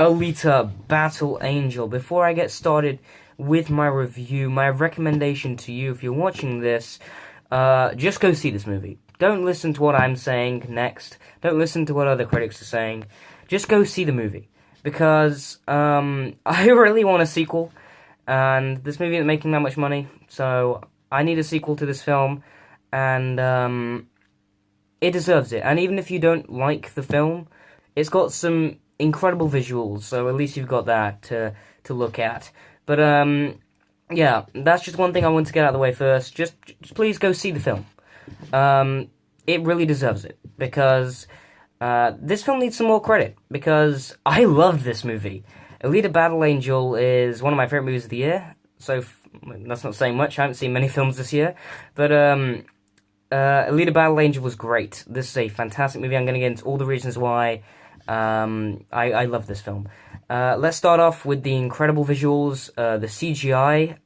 Alita Battle Angel. Before I get started with my review, my recommendation to you, if you're watching this, just go see this movie. Don't listen to what I'm saying next. Don't listen to what other critics are saying. Just go see the movie. Because I really want a sequel, and this movie isn't making that much money, so I need a sequel to this film, and it deserves it. And even if you don't like the film, it's got some incredible visuals, so at least you've got that to look at. But yeah, that's just one thing I want to get out of the way first. Just please go see the film. It really deserves it, because this film needs some more credit, because I loved this movie. Alita Battle Angel is one of my favorite movies of the year, so that's not saying much. I haven't seen many films this year, but Alita Battle Angel was great. This is a fantastic movie. I'm going to get into all the reasons why I love this film. Let's start off with the incredible visuals. The CGI,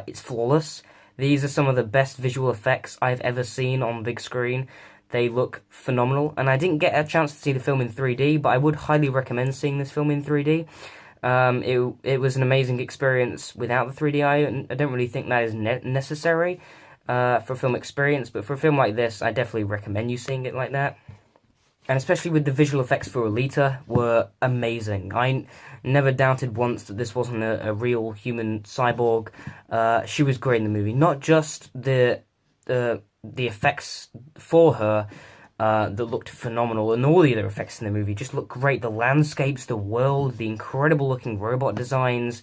it's flawless. These are some of the best visual effects I've ever seen on big screen. They look phenomenal, and I didn't get a chance to see the film in 3D, but I would highly recommend seeing this film in 3D. It was an amazing experience without the 3D. I don't really think that is necessary for a film experience, but for a film like this, I definitely recommend you seeing it like that. And especially with the visual effects for Alita were amazing. I never doubted once that this wasn't a real human cyborg. She was great in the movie. Not just the effects for her that looked phenomenal, and all the other effects in the movie just looked great. The landscapes, the world, the incredible looking robot designs,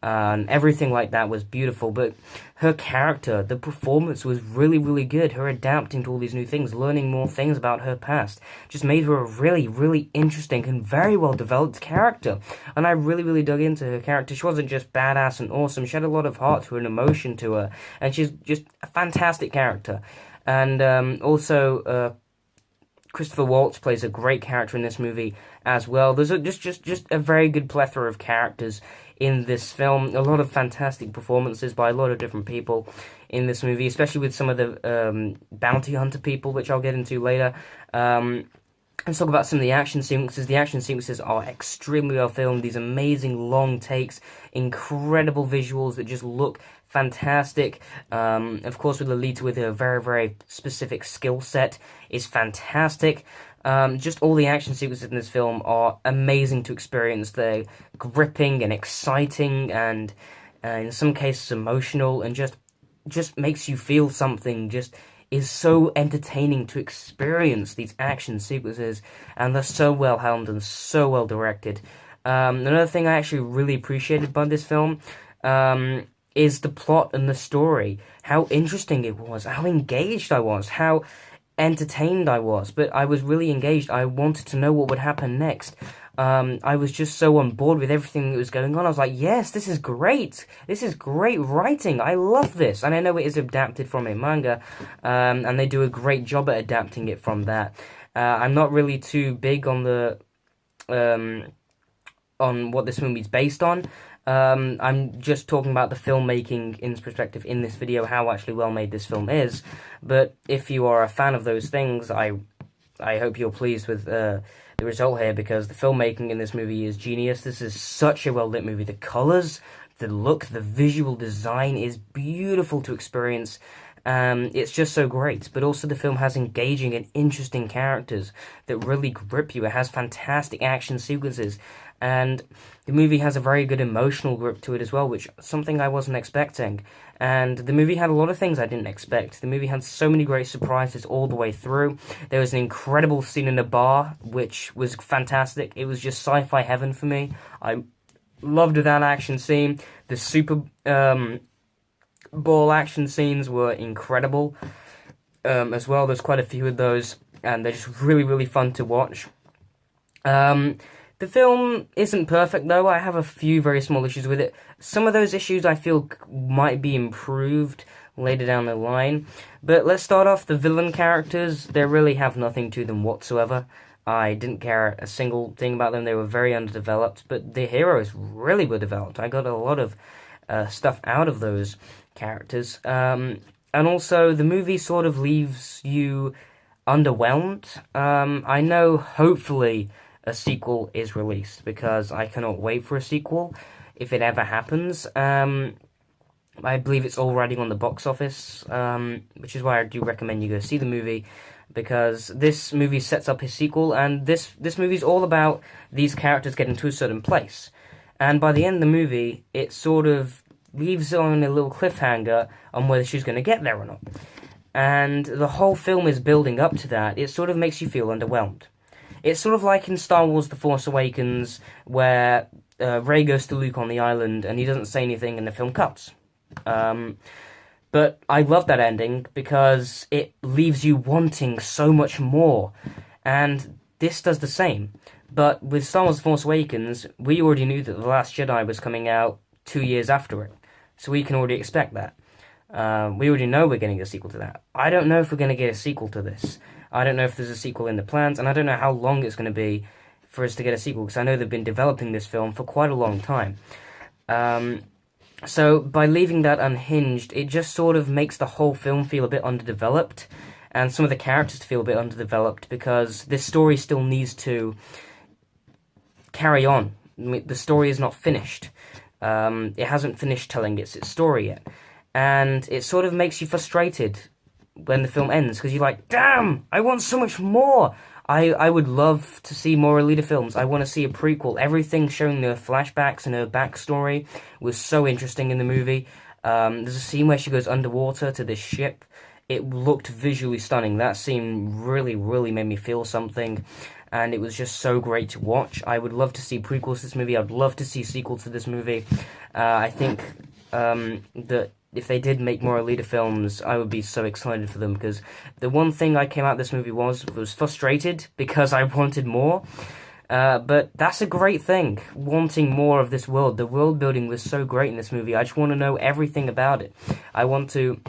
and everything like that was beautiful. But her character, the performance was really, really good. Her adapting to all these new things, learning more things about her past, just made her a really, really interesting and very well developed character. And I really, really dug into her character. She wasn't just badass and awesome. She had a lot of heart to her and emotion to her, and she's just a fantastic character. And also, Christopher Waltz plays a great character in this movie as well. There's just a very good plethora of characters in this film. A lot of fantastic performances by a lot of different people in this movie, especially with some of the bounty hunter people, which I'll get into later. Let's talk about some of the action sequences. The action sequences are extremely well filmed. These amazing long takes, incredible visuals that just look fantastic. Of course, with Alita, with her very, very specific skill set, is fantastic. Just all the action sequences in this film are amazing to experience. They're gripping and exciting, and in some cases emotional, and just makes you feel something. Just is so entertaining to experience these action sequences, and they're so well helmed and so well directed. Another thing I actually really appreciated by this film is the plot and the story. How interesting it was, how engaged I was, how entertained I was. But I was really engaged. I wanted to know what would happen next. I was just so on board with everything that was going on. I was like, yes, this is great. This is great writing. I love this. And I know it is adapted from a manga, and they do a great job at adapting it from that. I'm not really too big on the on what this movie's based on. I'm just talking about the filmmaking in perspective in this video, how actually well made this film is. But if you are a fan of those things, I hope you're pleased with the result here, because the filmmaking in this movie is genius. This is such a well-lit movie. The colors, the look, the visual design is beautiful to experience. It's just so great. But also the film has engaging and interesting characters that really grip you. It has fantastic action sequences, and the movie has a very good emotional grip to it as well, which is something I wasn't expecting. And the movie had a lot of things I didn't expect. The movie had so many great surprises all the way through. There was an incredible scene in a bar, which was fantastic. It was just sci-fi heaven for me. I loved that action scene. The Super Ball action scenes were incredible as well. There's quite a few of those, and they're just really, really fun to watch. The film isn't perfect, though. I have a few very small issues with it. Some of those issues I feel might be improved later down the line. But let's start off the villain characters. They really have nothing to them whatsoever. I didn't care a single thing about them. They were very underdeveloped. But the heroes really were developed. I got a lot of stuff out of those characters. And also, the movie sort of leaves you underwhelmed. I know, hopefully, a sequel is released, because I cannot wait for a sequel if it ever happens. I believe it's already on the box office, which is why I do recommend you go see the movie, because this movie sets up his sequel, and this movie's all about these characters getting to a certain place. And by the end of the movie, it sort of leaves on a little cliffhanger on whether she's going to get there or not. And the whole film is building up to that. It sort of makes you feel underwhelmed. It's sort of like in Star Wars The Force Awakens, where Rey goes to Luke on the island and he doesn't say anything and the film cuts. But I love that ending because it leaves you wanting so much more. And this does the same. But with Star Wars The Force Awakens, we already knew that The Last Jedi was coming out 2 years after it. So we can already expect that. We already know we're getting a sequel to that. I don't know if we're going to get a sequel to this. I don't know if there's a sequel in the plans, and I don't know how long it's going to be for us to get a sequel, because I know they've been developing this film for quite a long time. So by leaving that unhinged, it just sort of makes the whole film feel a bit underdeveloped, and some of the characters feel a bit underdeveloped, because this story still needs to carry on. I mean, the story is not finished. It hasn't finished telling its story yet. And it sort of makes you frustrated when the film ends, because you're like, damn, I want so much more. I would love to see more Alita films. I want to see a prequel. Everything showing the flashbacks and her backstory was so interesting in the movie. There's a scene where she goes underwater to this ship. It looked visually stunning. That scene really, really made me feel something, and it was just so great to watch. I would love to see prequels to this movie. I'd love to see sequels to this movie. I think that if they did make more Alita films, I would be so excited for them, because the one thing I came out of this movie was frustrated because I wanted more. But that's a great thing, wanting more of this world. The world building was so great in this movie. I just want to know everything about it. I want to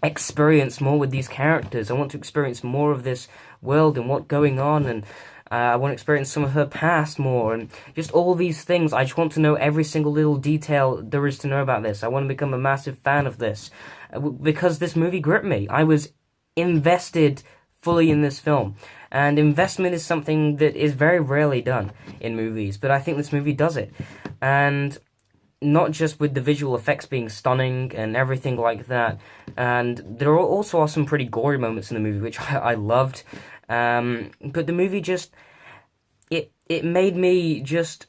experience more with these characters. I want to experience more of this world and what's going on, and I want to experience some of her past more, and just all these things. I just want to know every single little detail there is to know about this. I want to become a massive fan of this, because this movie gripped me. I was invested fully in this film, and investment is something that is very rarely done in movies, but I think this movie does it. And not just with the visual effects being stunning and everything like that, and there also are some pretty gory moments in the movie, which I loved. But the movie just, it made me just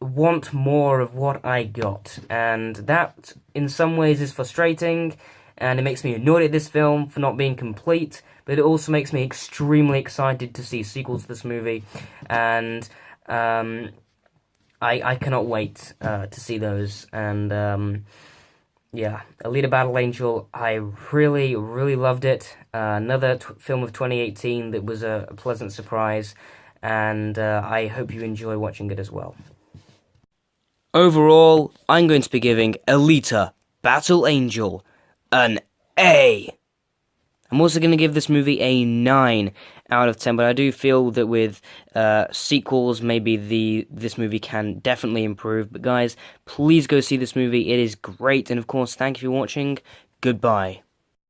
want more of what I got, and that in some ways is frustrating, and it makes me annoyed at this film for not being complete, but it also makes me extremely excited to see sequels to this movie, and I cannot wait to see those. And yeah, Alita Battle Angel, I really, really loved it. Another film of 2018 that was a pleasant surprise, and I hope you enjoy watching it as well. Overall, I'm going to be giving Alita Battle Angel an A. I'm also going to give this movie a 9 out of 10, but I do feel that with sequels, maybe this movie can definitely improve. But guys, please go see this movie. It is great, and of course, thank you for watching. Goodbye.